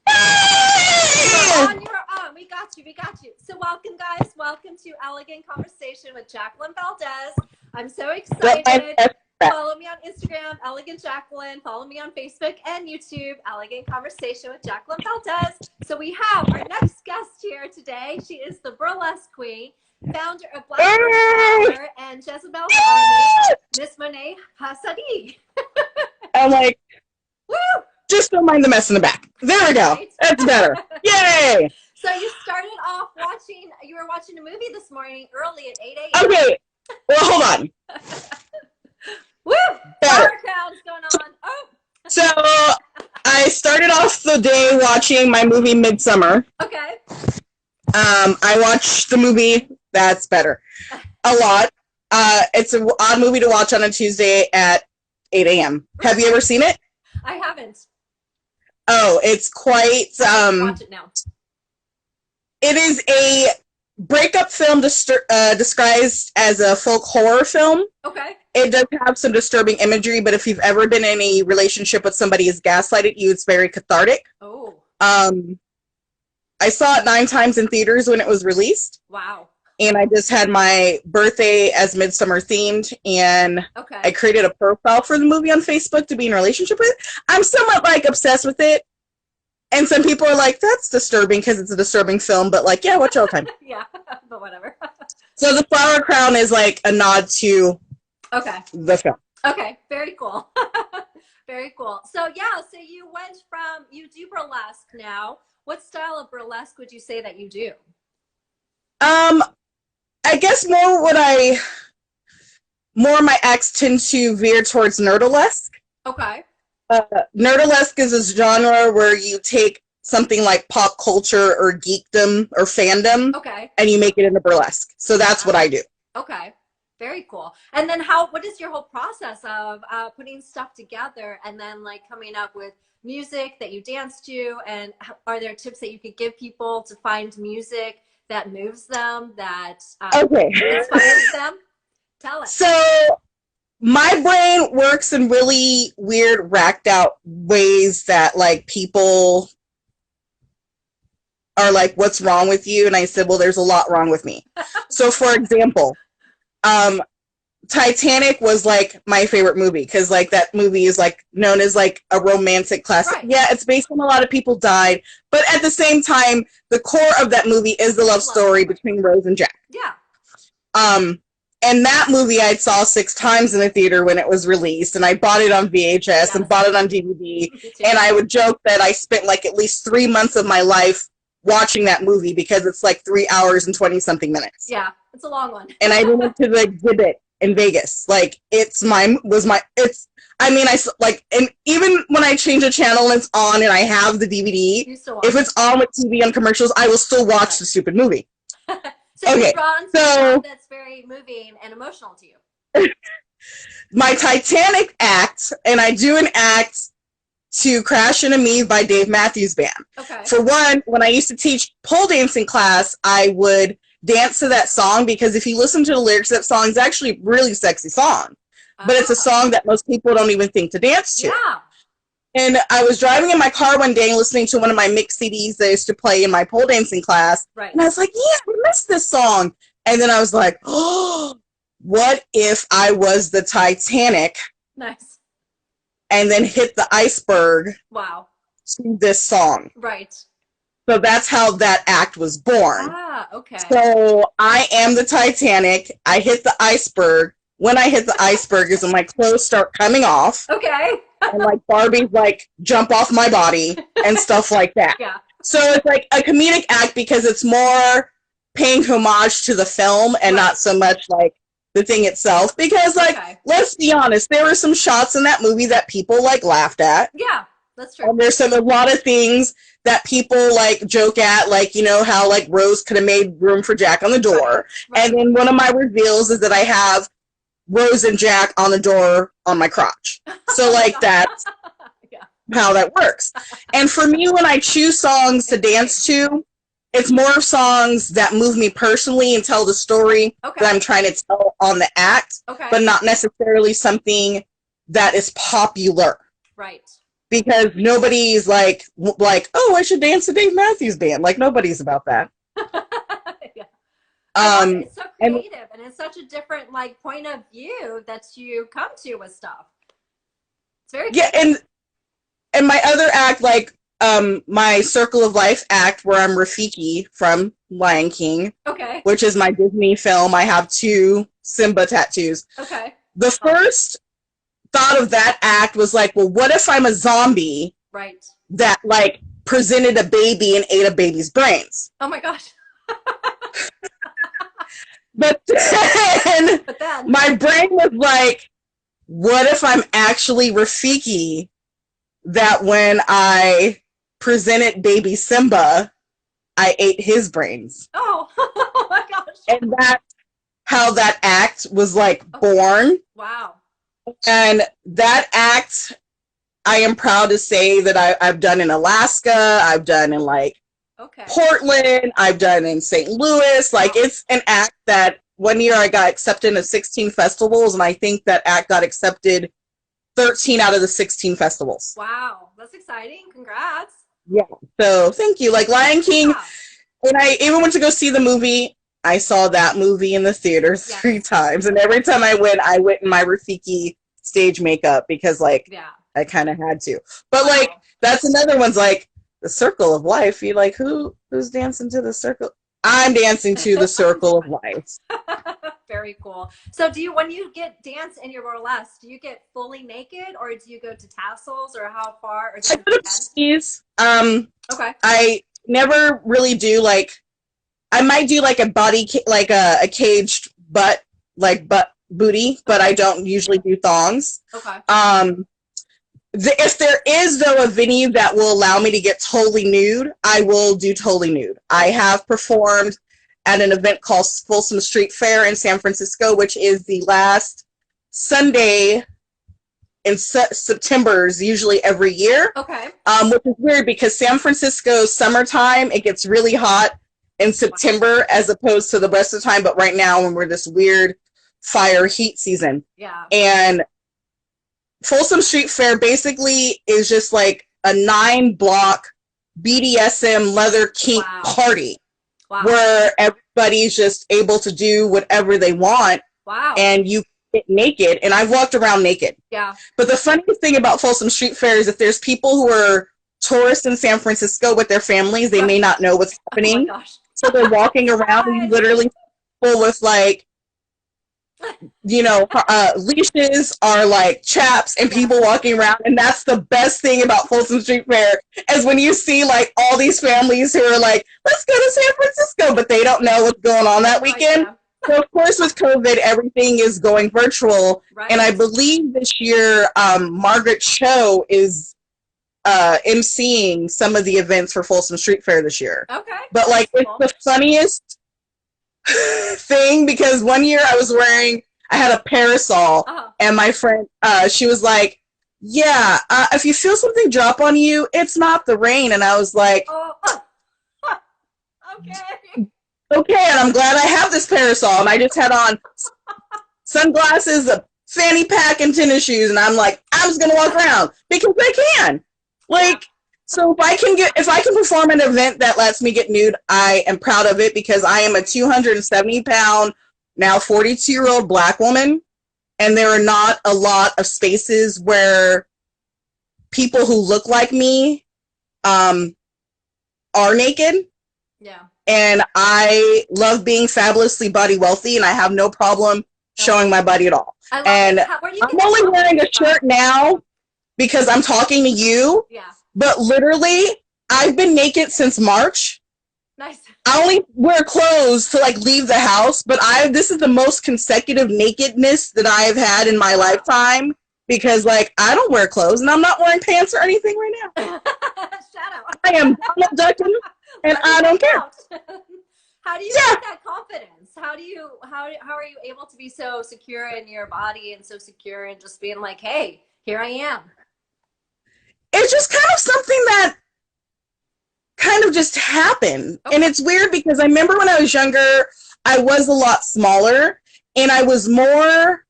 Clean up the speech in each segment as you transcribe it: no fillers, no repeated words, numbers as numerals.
You're on, you're on. We got you, we got you. So welcome, guys. Welcome to Elegant Conversation with Jacqueline Valdez. I'm so excited. Follow me on Instagram, Elegant Jacqueline. Follow me on Facebook and YouTube, Elegant Conversation with Jacqueline Valdez. So we have our next guest here today. She is the Burlesque Queen, founder of Black Power and Jezebel's Army, Miss Mone't Sidi. I'm like, woo! Just don't mind the mess in the back. There we go. Right? That's better. Yay! So you started off you were watching a movie this morning early at 8 a.m. Okay. Well, hold on. Woo! Power crowds going on. Oh. So I started off the day watching my movie Midsummer. Okay. I watched the movie. That's better. A lot. It's an odd movie to watch on a Tuesday at 8 a.m. Have you ever seen it? I haven't. Oh, it's quite. Watch it now. It is a breakup film disguised as a folk horror film. Okay. It does have some disturbing imagery, but if you've ever been in a relationship with somebody who's gaslighted you, it's very cathartic. Oh. I saw it 9 times in theaters when it was released. Wow. And I just had my birthday as Midsummer themed, and I created a profile for the movie on Facebook to be in a relationship with. I'm somewhat like obsessed with it. And some people are like, that's disturbing because it's a disturbing film, but like, yeah, watch all the time. Yeah, but whatever. So the flower crown is like a nod to the film. Okay, very cool. Very cool. So yeah, so you do burlesque now. What style of burlesque would you say that you do? I guess more my acts tend to veer towards Nerdalesque. Okay. Nerdalesque is a genre where you take something like pop culture or geekdom or fandom, and you make it into burlesque. So that's what I do. Okay. Very cool. And then what is your whole process of putting stuff together and then like coming up with music that you dance to? And are there tips that you could give people to find music that moves them, that inspires them? Tell us. So my brain works in really weird, racked out ways that like people are like, what's wrong with you? And I said, well, there's a lot wrong with me. So for example, Titanic was like my favorite movie because like that movie is like known as like a romantic classic. Right. Yeah, it's based on a lot of people died, but at the same time, the core of that movie is the love story between Rose and Jack. Yeah. And that movie I saw 6 times in the theater when it was released, and I bought it on VHS and bought it on DVD, and I would joke that I spent like at least 3 months of my life watching that movie because it's like 3 hours and 20-something minutes. Yeah, it's a long one. And I went to the exhibit in Vegas. Like and even when I change a channel and it's on and I have the DVD, if it's on with TV and commercials, I will still watch the stupid movie. So you're drawn to stuff that's very moving and emotional to you. My Titanic act, and I do an act to Crash Into Me by Dave Matthews Band. Okay. For one, when I used to teach pole dancing class, I would dance to that song because if you listen to the lyrics of that song, it's actually a really sexy song. But it's a song that most people don't even think to dance to. Yeah. And I was driving in my car one day listening to one of my mix CDs that I used to play in my pole dancing class. Right. And I was like, yeah, I missed this song. And then I was like, oh, what if I was the Titanic? Nice. And then hit the iceberg. Wow. To this song. Right. So that's how that act was born. Ah, okay. So I am the Titanic. I hit the iceberg. When I hit the iceberg is when my clothes start coming off. Okay. And like Barbies like jump off my body and stuff like that. Yeah. So it's like a comedic act because it's more paying homage to the film and not so much like the thing itself. Because like, let's be honest, there were some shots in that movie that people like laughed at. Yeah, that's true. And there's a lot of things that people like joke at, like, you know, how like Rose could have made room for Jack on the door. Right. And then one of my reveals is that I have Rose and Jack on the door on my crotch. So like that's how that works. And for me, when I choose songs to dance to, it's more of songs that move me personally and tell the story that I'm trying to tell on the act, but not necessarily something that is popular. Right. because nobody's like, oh, I should dance to Dave Matthews Band. Like, nobody's about that. Yeah. It's so creative, and it's such a different like point of view that you come to with stuff. It's very creative. And my other act, like my Circle of Life act, where I'm Rafiki from Lion King, which is my Disney film. I have 2 Simba tattoos. Okay. The first thought of that act was like, well, what if I'm a zombie that like presented a baby and ate a baby's brains? Oh my gosh. But then my brain was like, what if I'm actually Rafiki that when I presented baby Simba, I ate his brains? Oh my gosh. And that's how that act was like born. Wow. And that act, I am proud to say that I've done in Alaska, I've done in like Portland, I've done in St. Louis. Like, it's an act that one year I got accepted into 16 festivals, and I think that act got accepted 13 out of the 16 festivals. Wow, that's exciting. Congrats. Yeah. So thank you. Like Lion King, and I even went to go see the movie. I saw that movie in the theater 3 times, and every time I went in my Rafiki stage makeup because, like, I kind of had to. But like, that's another one's like the Circle of Life. You like, who's dancing to the circle? I'm dancing to the Circle of Life. Very cool. So, when you get dance in your burlesque, do you get fully naked, or do you go to tassels, or how far? Or I go to skis. I never really do like. I might do like a a caged butt, like booty, but I don't usually do thongs. If there is, though, a venue that will allow me to get totally nude, I will do totally nude. I have performed at an event called Folsom Street Fair in San Francisco, which is the last Sunday in September, usually every year. Which is weird because San Francisco's summertime, it gets really hot in September as opposed to the rest of the time, but right now when we're this weird fire heat season. And Folsom Street Fair basically is just like a 9-block BDSM leather kink party where everybody's just able to do whatever they want and you get naked, and I've walked around naked. But the funniest thing about Folsom Street Fair is if there's people who are tourists in San Francisco with their families, they may not know what's happening. So they're walking around and you literally full with like, leashes are like chaps and people walking around. And that's the best thing about Folsom Street Fair is when you see like all these families who are like, let's go to San Francisco, but they don't know what's going on that weekend. So of course with COVID, everything is going virtual. And I believe this year, Margaret Cho is emceeing some of the events for Folsom Street Fair this year. But like, it's the funniest thing because one year I had a parasol and my friend, she was like, if you feel something drop on you, it's not the rain. And I was like, okay, and I'm glad I have this parasol. And I just had on sunglasses, a fanny pack, and tennis shoes. And I'm like, I'm just going to walk around because I can. Like, so if I can perform an event that lets me get nude, I am proud of it because I am a 270-pound, now 42-year-old Black woman, and there are not a lot of spaces where people who look like me are naked. And I love being fabulously body wealthy, and I have no problem showing my body at all. And I'm only wearing a shirt now because I'm talking to you. But literally, I've been naked since March. I only wear clothes to like leave the house, but this is the most consecutive nakedness that I have had in my lifetime because like I don't wear clothes and I'm not wearing pants or anything right now. I am ducking and I don't care. How do you get that confidence? How are you able to be so secure in your body and so secure in just being like, hey, here I am? It's just kind of something that kind of just happened. And it's weird because I remember when I was younger, I was a lot smaller and I was more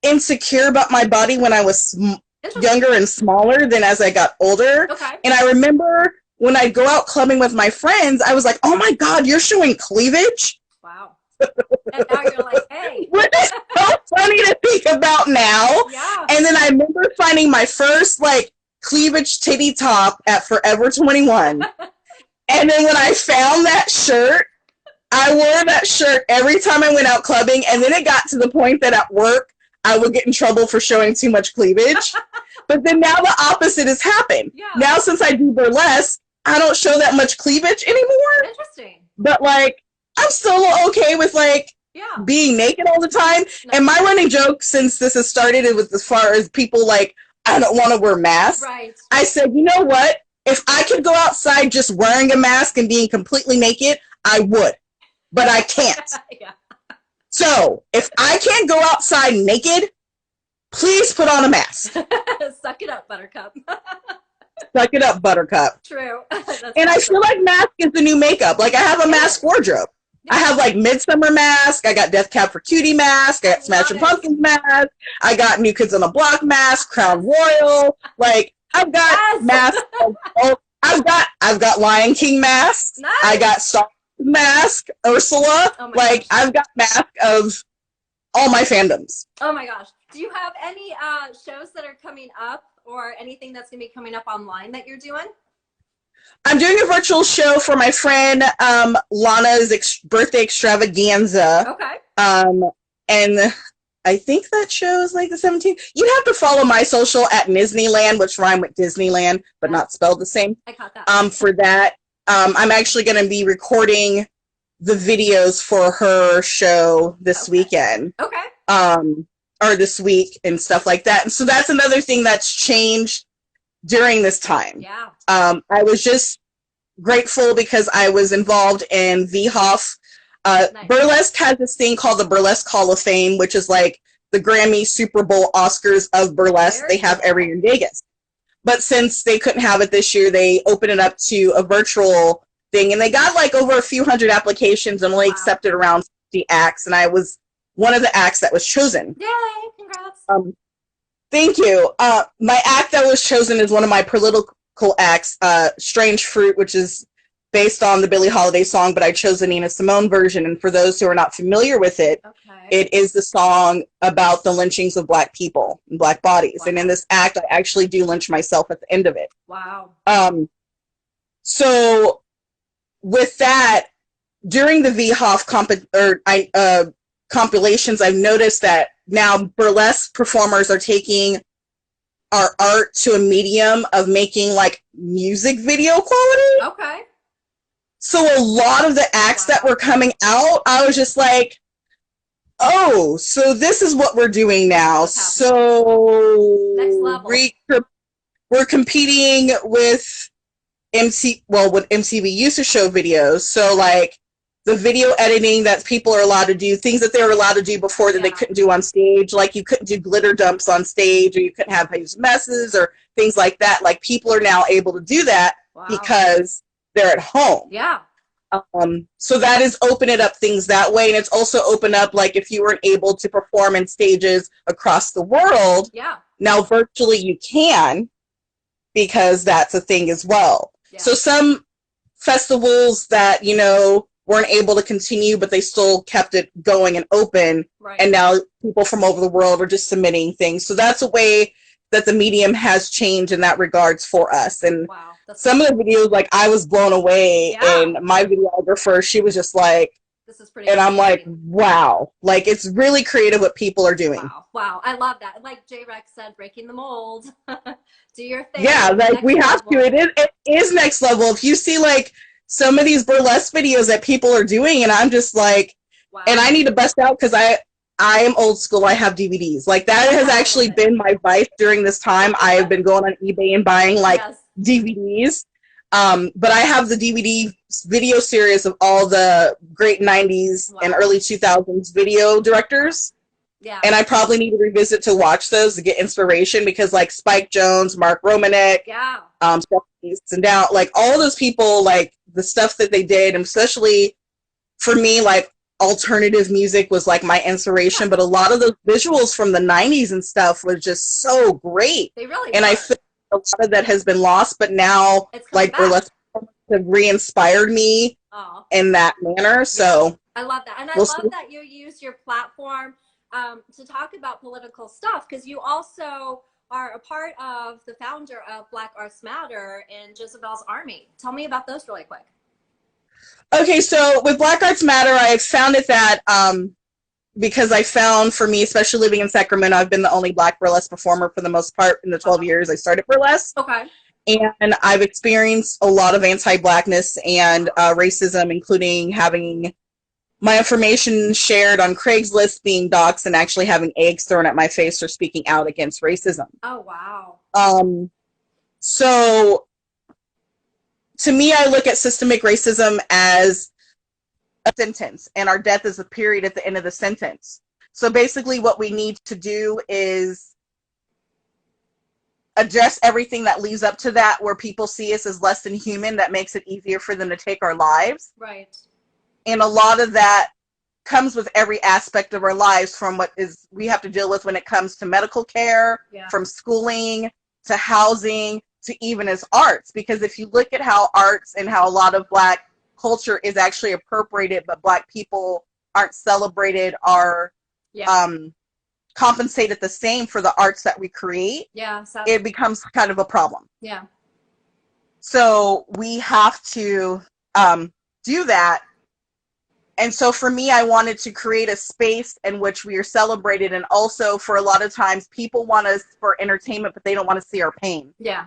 insecure about my body when I was younger and smaller than as I got older. Okay. And I remember when I'd go out clubbing with my friends, I was like, oh my God, you're showing cleavage? Wow. And now you're like, hey. Which is so funny to think about now. Yeah. And then I remember finding my first like cleavage titty top at Forever 21. And then when I found that shirt, I wore that shirt every time I went out clubbing. And then it got to the point that at work, I would get in trouble for showing too much cleavage. But then now the opposite has happened. Yeah. Now since I do burlesque, I don't show that much cleavage anymore. Interesting. But like, I'm still okay with like being naked all the time. No. And my running joke since this has started with as far as people like, I don't want to wear masks. Right. I said, you know what? If I could go outside just wearing a mask and being completely naked, I would. But I can't. Yeah. So if I can't go outside naked, please put on a mask. Suck it up, Buttercup. Suck it up, Buttercup. True. And I feel like mask is the new makeup. Like I have a mask wardrobe. I have like Midsummer mask. I got Death Cab for Cutie mask. I got Smashing Pumpkins mask. I got New Kids on the Block mask. Crown Royal. Like I've got masks. I've got Lion King masks. Nice. I got Star mask. Ursula. Oh like gosh. I've got mask of all my fandoms. Oh my gosh. Do you have any shows that are coming up or anything that's going to be coming up online that you're doing? I'm doing a virtual show for my friend Lana's birthday extravaganza. Okay. And I think that show is like the 17th. You have to follow my social at Disneyland, which rhyme with Disneyland, but not spelled the same. I caught that. For that, I'm actually going to be recording the videos for her show this weekend. Okay. Or this week and stuff like that. And so that's another thing that's changed during this time. Yeah. I was just grateful because I was involved in VHOF. Nice. Burlesque has this thing called the Burlesque Hall of Fame, which is like the Grammy, Super Bowl, Oscars of burlesque. They have every year in Vegas. But since they couldn't have it this year, they opened it up to a virtual thing. And they got like over a few hundred applications and only accepted around 50 acts. And I was one of the acts that was chosen. Yay, congrats. Thank you. My act that was chosen is one of my political acts, Strange Fruit, which is based on the Billie Holiday song, but I chose the Nina Simone version. And for those who are not familiar with it, it is the song about the lynchings of Black people and Black bodies. Wow. And in this act, I actually do lynch myself at the end of it. Wow. So with that, during the VHOF compilations, I've noticed that now burlesque performers are taking our art to a medium of making like music video quality. Okay. So a lot of the acts that were coming out, I was just like, oh, so this is what we're doing now. So next level. We're competing with what MTV used to show videos. So like the video editing that people are allowed to do, things that they were allowed to do before that they couldn't do on stage. Like you couldn't do glitter dumps on stage, or you couldn't have use messes or things like that. Like people are now able to do that because they're at home. Yeah. So that is opening up things that way. And it's also opened up, like, if you weren't able to perform in stages across the world, now virtually you can, because that's a thing as well. Yeah. So some festivals that, you know, weren't able to continue, but they still kept it going and open. Right. And now people from over the world are just submitting things. So that's a way that the medium has changed in that regards for us. And some of the videos, like, I was blown away, and my videographer, she was just like, this is pretty and amazing. I'm like, wow, like, it's really creative what people are doing. Wow, I love that. Like J-Rex said, breaking the mold. Do your thing. Yeah, like, we have to. It is next level. If you see, like, some of these burlesque videos that people are doing, and I'm just like, and I need to bust out, because I am old school. I have DVDs. Like, that has actually been my vice during this time. I have been going on eBay and buying, like, DVDs. But I have the DVD video series of all the great 90s and early 2000s video directors. Yeah. And I probably need to revisit to watch those to get inspiration, because, like, Spike Jonze, Mark Romanek, and down, like, all those people, like, the stuff that they did, and especially for me, like, alternative music was like my inspiration, but a lot of those visuals from the 90s and stuff was just so great. They really and were. I feel a lot of that has been lost, but now like burlesque have re-inspired me in that manner. So I love that. And I love that you use your platform to talk about political stuff, because you also are a part of the founder of Black Arts Matter and Jezebel's Army. Tell me about those really quick. Okay, so with Black Arts Matter, I founded that because I found, for me, especially living in Sacramento, I've been the only Black burlesque performer for the most part in the 12 years I started burlesque. Okay. And I've experienced a lot of anti-Blackness and racism, including having my information shared on Craigslist, being doxxed, and actually having eggs thrown at my face for speaking out against racism. Oh, wow. So to me, I look at systemic racism as a sentence, and our death is a period at the end of the sentence. So basically what we need to do is address everything that leads up to that, where people see us as less than human. That makes it easier for them to take our lives. Right. And a lot of that comes with every aspect of our lives, from what is we have to deal with when it comes to medical care, from schooling to housing to even as arts. Because if you look at how arts and how a lot of Black culture is actually appropriated, but Black people aren't celebrated or compensated the same for the arts that we create, it becomes kind of a problem. Yeah. So we have to do that. And so for me, I wanted to create a space in which we are celebrated. And also, for a lot of times, people want us for entertainment, but they don't want to see our pain. Yeah.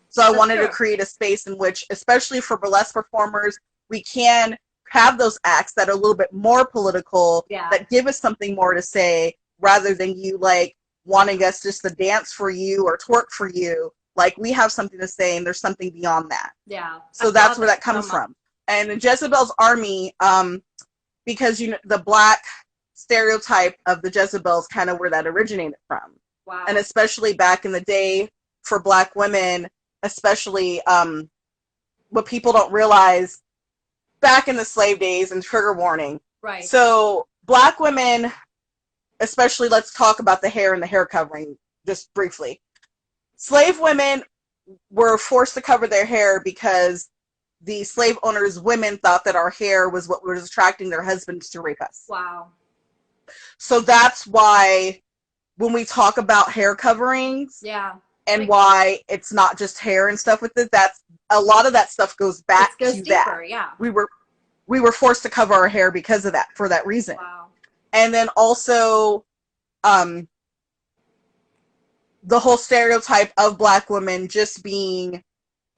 So I wanted to create a space in which, especially for burlesque performers, we can have those acts that are a little bit more political, that give us something more to say, rather than you like wanting us just to dance for you or twerk for you. Like, we have something to say, and there's something beyond that. Yeah. So that's where that comes from. And in Jezebel's Army, because, you know, the Black stereotype of the Jezebels kind of where that originated from. Wow. And especially back in the day for Black women, especially what people don't realize, back in the slave days, and trigger warning. Right. So Black women, especially, let's talk about the hair and the hair covering just briefly. Slave women were forced to cover their hair because the slave owners' women thought that our hair was what was attracting their husbands to rape us. Wow. So that's why when we talk about hair coverings, and why it's not just hair and stuff with it, that's a lot of that stuff goes back to deeper, that. Yeah. We were forced to cover our hair because of that, for that reason. Wow. And then also, the whole stereotype of Black women just being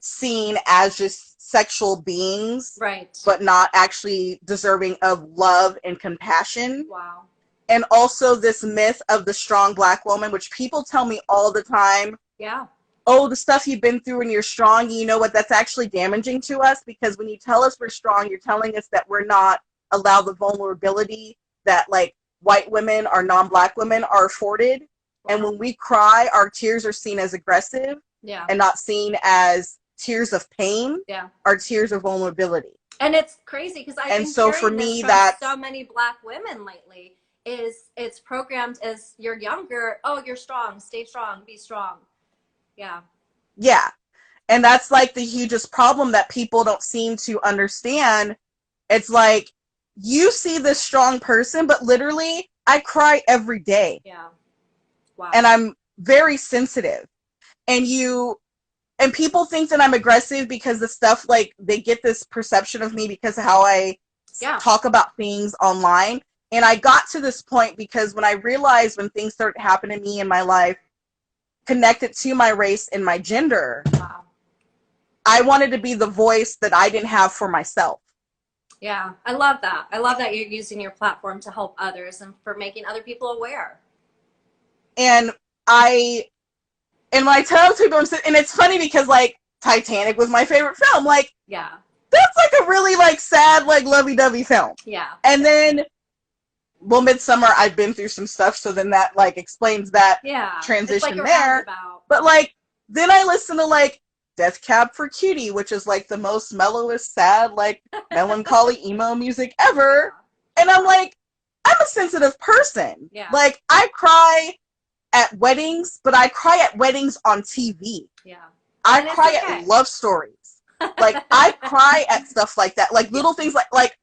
seen as just sexual beings, right, but not actually deserving of love and compassion. Wow. And also this myth of the strong Black woman, which people tell me all the time. Yeah. Oh, the stuff you've been through and you're strong. You know what? That's actually damaging to us, because when you tell us we're strong, you're telling us that we're not allowed the vulnerability that like white women or non-Black women are afforded. Wow. And when we cry, our tears are seen as aggressive, and not seen as tears of pain, are tears of vulnerability. And it's crazy because I've been so for me, that so many Black women lately is it's programmed as you're younger. Oh, you're strong. Stay strong. Be strong. Yeah. Yeah. And that's like the hugest problem that people don't seem to understand. It's like, you see this strong person, but literally I cry every day. Yeah. Wow. And I'm very sensitive. And people think that I'm aggressive because the stuff, like, they get this perception of me because of how I talk about things online. And I got to this point because when I realized, when things started happening to me in my life connected to my race and my gender, I wanted to be the voice that I didn't have for myself. Yeah, I love that. I love that you're using your platform to help others and for making other people aware. And when I tell people, and it's funny because, like, Titanic was my favorite film. Like, that's like a really, like, sad, like, lovey-dovey film. Yeah. And then, well, Midsummer, I've been through some stuff, so then that, like, explains that transition there. But, like, then I listen to, like, Death Cab for Cutie, which is, like, the most mellowest, sad, like, melancholy emo music ever. And I'm like, I'm a sensitive person. Yeah. Like, I cry at weddings, but I cry at weddings on TV. Yeah. I cry at love stories. Like, I cry at stuff like that. Like, little things like,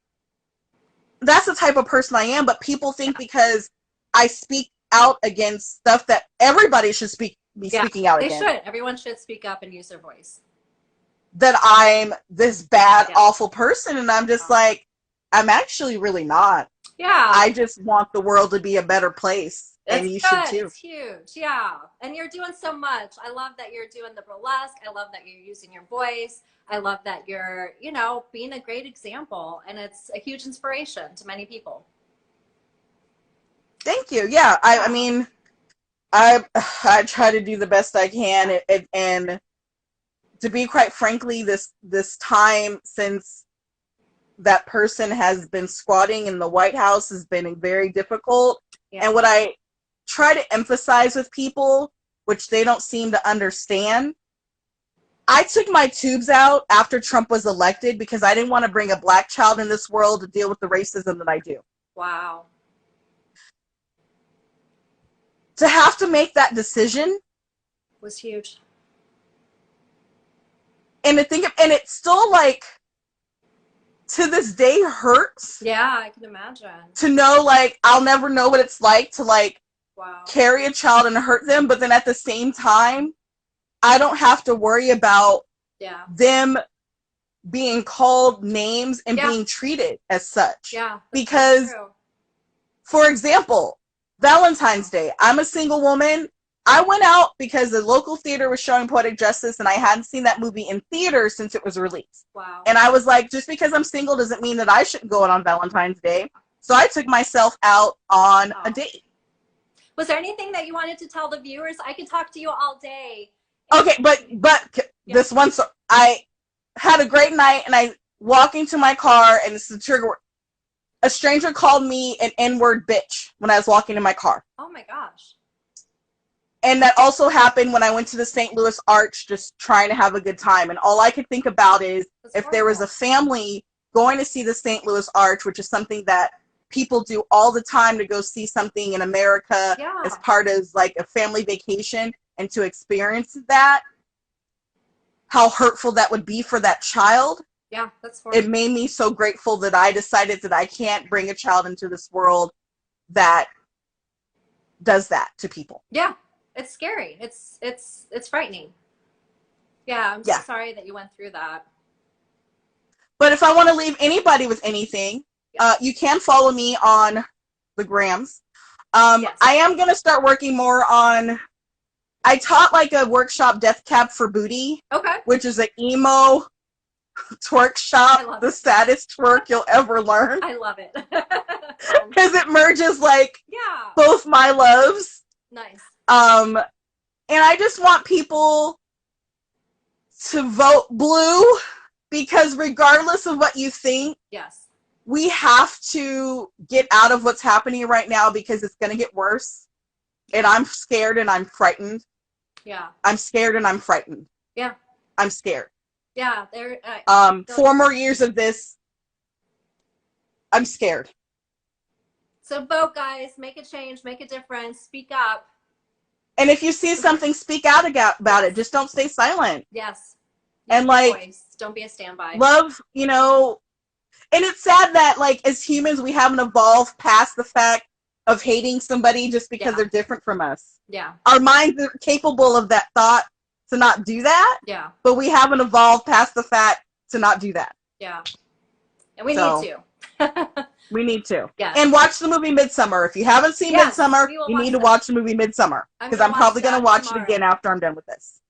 that's the type of person I am, but people think because I speak out against stuff that everybody should be speaking out against. They should. Everyone should speak up and use their voice. That I'm this bad, awful person, and I'm just like, I'm actually really not. Yeah. I just want the world to be a better place, and you should too. It's huge, yeah. And you're doing so much. I love that you're doing the burlesque. I love that you're using your voice. I love that you're, you know, being a great example, and it's a huge inspiration to many people. Thank you. Yeah, I mean, I try to do the best I can, and to be quite frankly, this time since that person has been squatting in the White House has been very difficult. Yeah. And what I try to emphasize with people, which they don't seem to understand, I took my tubes out after Trump was elected because I didn't want to bring a black child in this world to deal with the racism that I do. Wow. To have to make that decision was huge. And to think of, and it's still like, to this day hurts. Yeah, I can imagine. To know, like, I'll never know what it's like to, like, carry a child and hurt them, but then at the same time, I don't have to worry about them being called names and being treated as such. Yeah. Because, for example, Valentine's Day, I'm a single woman. I went out because the local theater was showing Poetic Justice, and I hadn't seen that movie in theaters since it was released. Wow. And I was like, just because I'm single doesn't mean that I shouldn't go out on Valentine's Day. So I took myself out on a date. Was there anything that you wanted to tell the viewers? I could talk to you all day. Okay, but this one, so I had a great night, and I walk into my car, and this is the trigger word. A stranger called me an N-word bitch when I was walking in my car. Oh my gosh. And that also happened when I went to the St. Louis Arch just trying to have a good time. And all I could think about is if there was a family going to see the St. Louis Arch, which is something that people do all the time to go see something in America as part of like a family vacation, and to experience that, how hurtful that would be for that child. Yeah, that's horrible. It made me so grateful that I decided that I can't bring a child into this world that does that to people. Yeah. It's scary. It's frightening. Yeah, I'm so sorry that you went through that. But if I want to leave anybody with anything, you can follow me on the grams. I am going to start working more on, I taught like a workshop, Death Cab for Booty, which is an emo twerk shop, the saddest twerk you'll ever learn. I love it. Because it merges like both my loves. Nice. And I just want people to vote blue, because regardless of what you think, we have to get out of what's happening right now, because it's going to get worse. And I'm scared and I'm frightened. Yeah. I'm scared and I'm frightened. Yeah. I'm scared. Yeah. 4 more years of this. I'm scared. So vote, guys. Make a change. Make a difference. Speak up. And if you see something, speak out about it. Just don't stay silent. Yes. And like, voice. Don't be a standby. Love, you know, and it's sad that like as humans, we haven't evolved past the fact of hating somebody just because they're different from us. Yeah. Our minds are capable of that thought to not do that. Yeah. But we haven't evolved past the fact to not do that. Yeah. And we need to. We need to. Yes. And watch the movie Midsummer. If you haven't seen Midsummer, you need to watch the movie Midsummer. Because I'm probably going to watch it again after I'm done with this.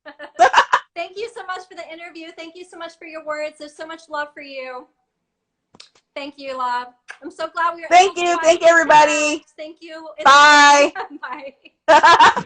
Thank you so much for the interview. Thank you so much for your words. There's so much love for you. Thank you, love. I'm so glad we were Thank you. Thank you, everybody. Thank you. Bye. Bye.